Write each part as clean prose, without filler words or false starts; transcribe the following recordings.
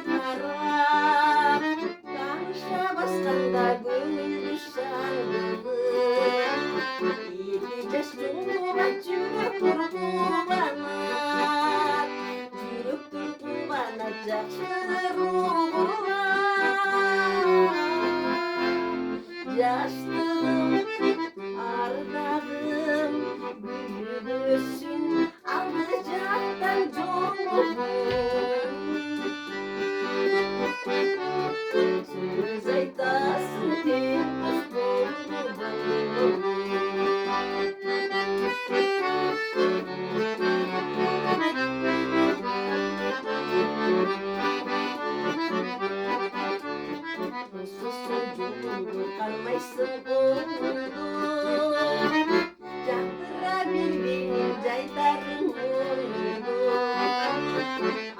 harap Tanışa basqанда көңілді шаңдығып Екі жас тұңғыған жүрек тұрғыланар Жүрек тұрғыланар жақсы рухлар Жастығым, ардағым гүлі өссін алды жақтан жолығым Söz aytasın tek dost bolmalı Dostsuzsun yolundu kalmaysın kolundu Jaktıra bilbenim jaylarың oyundu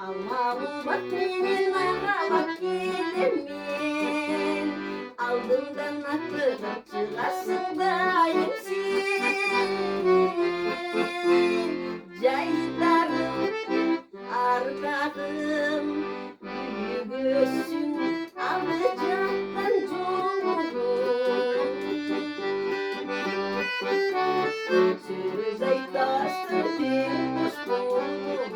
Алмалы бақ менен аралап келем мен Алдымдан атылып шығасың дайым сен Жайдарым, ардағым биік өссін алды жақтан жолығым Сөз айтасың тек дос болып